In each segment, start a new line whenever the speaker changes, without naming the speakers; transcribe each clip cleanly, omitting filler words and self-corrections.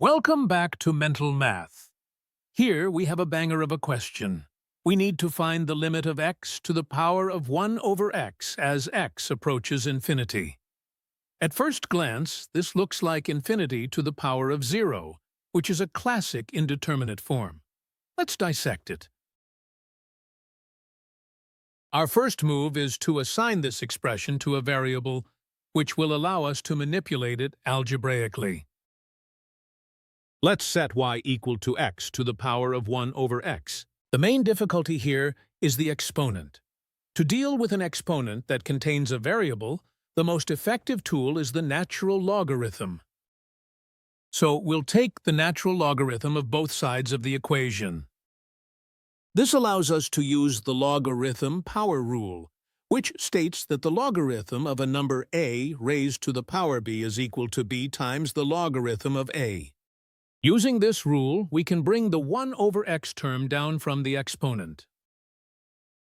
Welcome back to Mental Math. Here we have a banger of a question. We need to find the limit of x to the power of 1 over x as x approaches infinity. At first glance, this looks like infinity to the power of 0, which is a classic indeterminate form. Let's dissect it. Our first move is to assign this expression to a variable, which will allow us to manipulate it algebraically. Let's set y equal to x to the power of 1 over x. The main difficulty here is the exponent. To deal with an exponent that contains a variable, the most effective tool is the natural logarithm. So we'll take the natural logarithm of both sides of the equation. This allows us to use the logarithm power rule, which states that the logarithm of a number a raised to the power b is equal to b times the logarithm of a. Using this rule, we can bring the 1 over x term down from the exponent.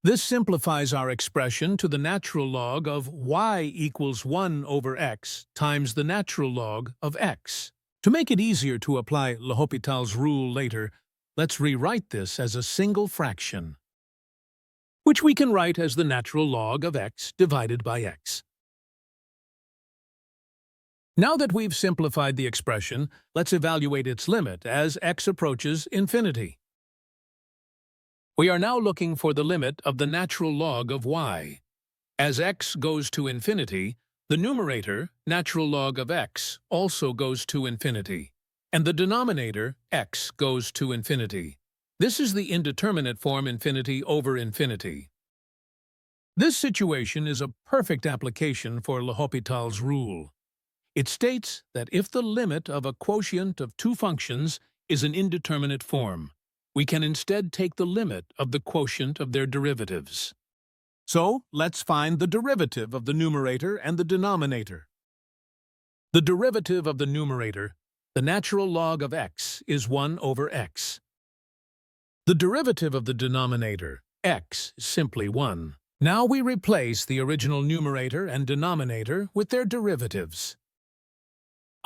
This simplifies our expression to the natural log of y equals 1 over x times the natural log of x. To make it easier to apply L'Hopital's rule later, let's rewrite this as a single fraction, which we can write as the natural log of x divided by x. Now that we've simplified the expression, let's evaluate its limit as x approaches infinity. We are now looking for the limit of the natural log of y. As x goes to infinity, the numerator, natural log of x, also goes to infinity, and the denominator, x, goes to infinity. This is the indeterminate form infinity over infinity. This situation is a perfect application for L'Hopital's rule. It states that if the limit of a quotient of two functions is an indeterminate form, we can instead take the limit of the quotient of their derivatives. So, let's find the derivative of the numerator and the denominator. The derivative of the numerator, the natural log of x, is 1 over x. The derivative of the denominator, x, is simply 1. Now we replace the original numerator and denominator with their derivatives.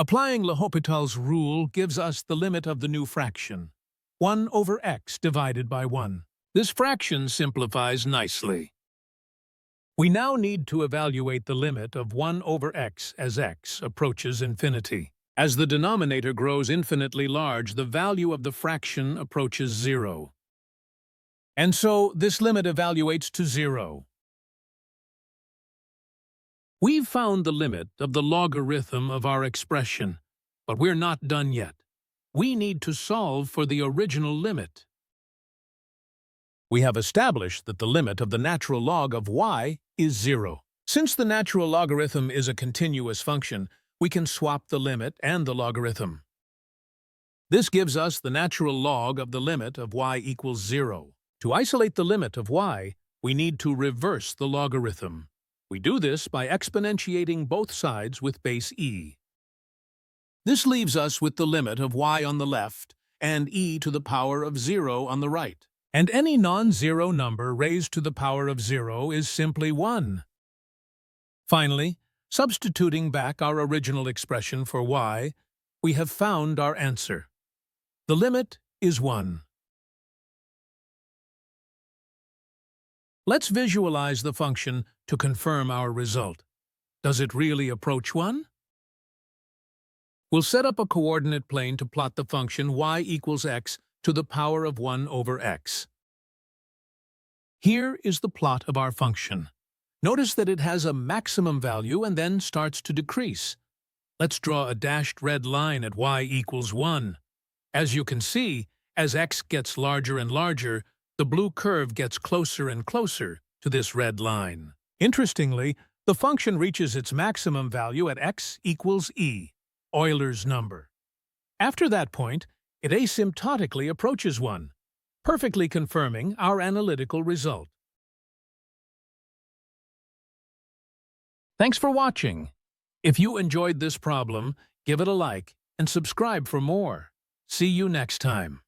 Applying L'Hopital's rule gives us the limit of the new fraction, 1 over x divided by 1. This fraction simplifies nicely. We now need to evaluate the limit of 1 over x as x approaches infinity. As the denominator grows infinitely large, the value of the fraction approaches 0. And so this limit evaluates to 0. We've found the limit of the logarithm of our expression, but we're not done yet. We need to solve for the original limit. We have established that the limit of the natural log of y is 0. Since the natural logarithm is a continuous function, we can swap the limit and the logarithm. This gives us the natural log of the limit of y equals 0. To isolate the limit of y, we need to reverse the logarithm. We do this by exponentiating both sides with base e. This leaves us with the limit of y on the left and e to the power of 0 on the right. And any non-zero number raised to the power of 0 is simply 1. Finally, substituting back our original expression for y, we have found our answer. The limit is 1. Let's visualize the function to confirm our result. Does it really approach 1? We'll set up a coordinate plane to plot the function y equals x to the power of 1 over x. Here is the plot of our function. Notice that it has a maximum value and then starts to decrease. Let's draw a dashed red line at y equals 1. As you can see, as x gets larger and larger, the blue curve gets closer and closer to this red line. Interestingly, the function reaches its maximum value at x equals e, Euler's number. After that point, it asymptotically approaches 1, perfectly confirming our analytical result. Thanks for watching. If you enjoyed this problem, give it a like and subscribe for more. See you next time.